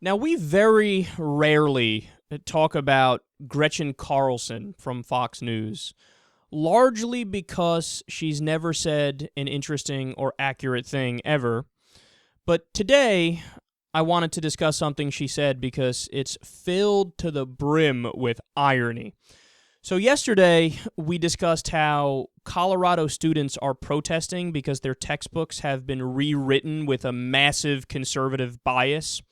Now, we very rarely talk about Gretchen Carlson from Fox News, largely because she's never said an interesting or accurate thing ever. But today, I wanted to discuss something she said because it's filled to the brim with irony. So yesterday, we discussed how Colorado students are protesting because their textbooks have been rewritten with a massive conservative bias.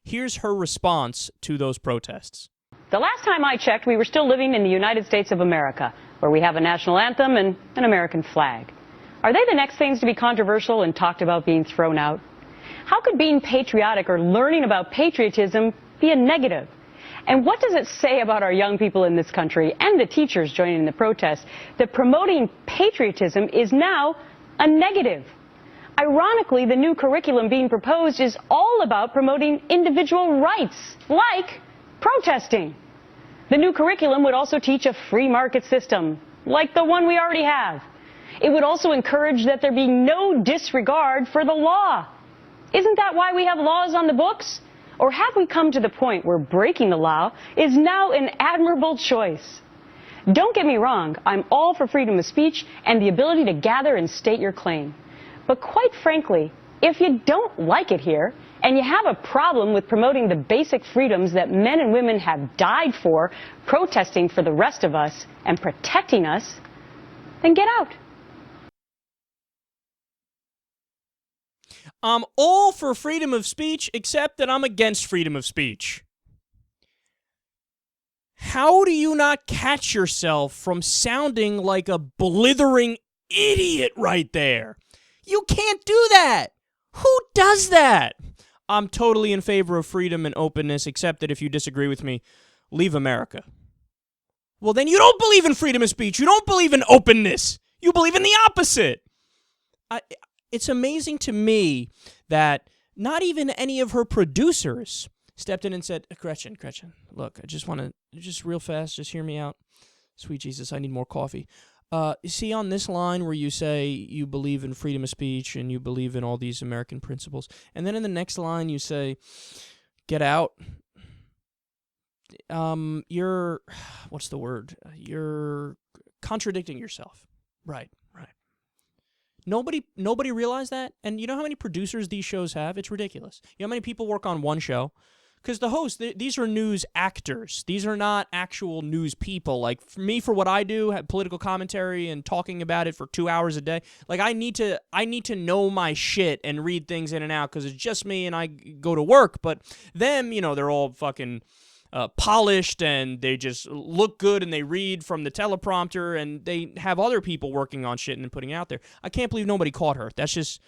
Here's her response to those protests. The last time I checked, we were still living in the United States of America, where we have a national anthem and an American flag. Are they the next things to be controversial and talked about being thrown out? How could being patriotic or learning about patriotism be a negative? And what does it say about our young people in this country and the teachers joining the protest that promoting patriotism is now a negative? Ironically, the new curriculum being proposed is all about promoting individual rights, like protesting. The new curriculum would also teach a free market system, like the one we already have. It would also encourage that there be no disregard for the law. Isn't that why we have laws on the books? Or have we come to the point where breaking the law is now an admirable choice? Don't get me wrong, I'm all for freedom of speech and the ability to gather and state your claim. But quite frankly, if you don't like it here, and you have a problem with promoting the basic freedoms that men and women have died for, protesting for the rest of us and protecting us, then get out. I'm all for freedom of speech, except that I'm against freedom of speech. How do you not catch yourself from sounding like a blithering idiot right there? You can't do that. Who does that? I'm totally in favor of freedom and openness, except that if you disagree with me, leave America. Well, then you don't believe in freedom of speech. You don't believe in openness. You believe in the opposite. It's amazing to me that not even any of her producers stepped in and said, Gretchen, look, I just want to, just real fast, just hear me out. Sweet Jesus, I need more coffee. You see on this line where you say you believe in freedom of speech and you believe in all these American principles, and then in the next line you say, get out. You're, what's the word? You're contradicting yourself. Right. Nobody realized that? And you know how many producers these shows have? It's ridiculous. You know how many people work on one show? Because the hosts, these are news actors. These are not actual news people. Like, for me, for what I do, have political commentary and talking about it for 2 hours a day, like, I need to know my shit and read things in and out because it's just me and I go to work. But them, they're all fucking polished and they just look good and they read from the teleprompter and they have other people working on shit and putting it out there. I can't believe nobody caught her. That's just...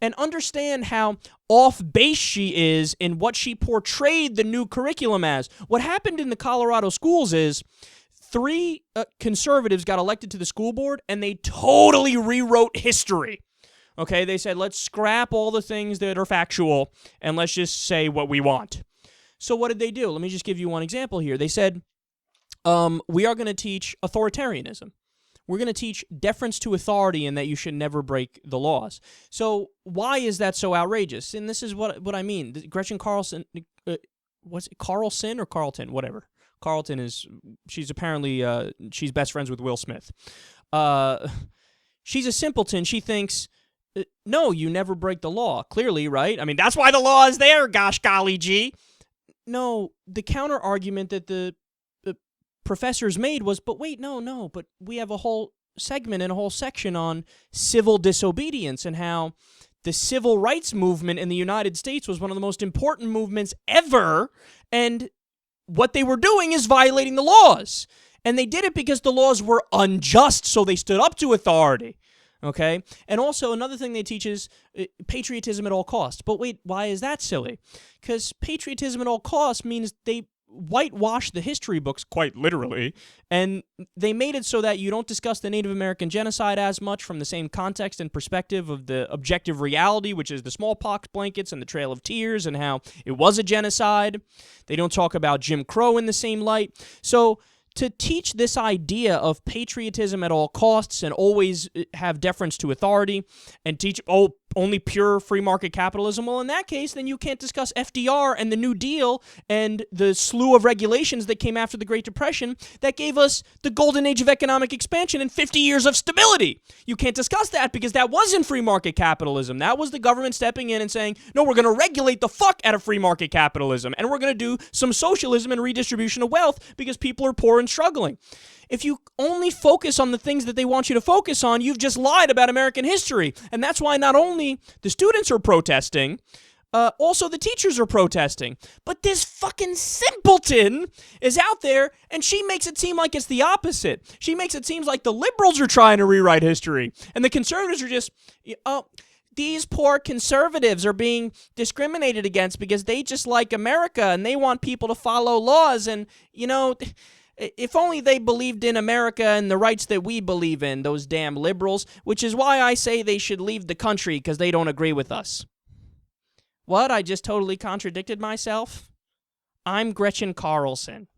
And understand how off base she is in what she portrayed the new curriculum as. What happened in the Colorado schools is 3 conservatives got elected to the school board and they totally rewrote history. Okay, they said, let's scrap all the things that are factual and let's just say what we want. So what did they do? Let me just give you one example here. They said, we are going to teach authoritarianism. We're going to teach deference to authority and that you should never break the laws. So why is that so outrageous? And this is what I mean. Gretchen Carlson, was it Carlson or Carlton? Whatever. Carlton is, she's apparently, she's best friends with Will Smith. She's a simpleton. She thinks, no, you never break the law. Clearly, right? I mean, that's why the law is there, gosh golly gee. No, the counter argument that the professors made was, but wait, no, but we have a whole segment and a whole section on civil disobedience and how the civil rights movement in the United States was one of the most important movements ever, and what they were doing is violating the laws. And they did it because the laws were unjust, so they stood up to authority. Okay? And also, another thing they teach is patriotism at all costs. But wait, why is that silly? Because patriotism at all costs means they whitewash the history books, quite literally, and they made it so that you don't discuss the Native American genocide as much from the same context and perspective of the objective reality, which is the smallpox blankets and the Trail of Tears and how it was a genocide. They don't talk about Jim Crow in the same light. So to teach this idea of patriotism at all costs and always have deference to authority and teach, only pure free market capitalism? Well, in that case, then you can't discuss FDR and the New Deal and the slew of regulations that came after the Great Depression that gave us the golden age of economic expansion and 50 years of stability. You can't discuss that because that wasn't free market capitalism. That was the government stepping in and saying, no, we're going to regulate the fuck out of free market capitalism, and we're going to do some socialism and redistribution of wealth because people are poor and struggling. If you only focus on the things that they want you to focus on, you've just lied about American history. And that's why not only the students are protesting, also the teachers are protesting. But this fucking simpleton is out there, and she makes it seem like it's the opposite. She makes it seem like the liberals are trying to rewrite history, and the conservatives are just, these poor conservatives are being discriminated against because they just like America, and they want people to follow laws, and, if only they believed in America and the rights that we believe in, those damn liberals, which is why I say they should leave the country because they don't agree with us. What? I just totally contradicted myself? I'm Gretchen Carlson.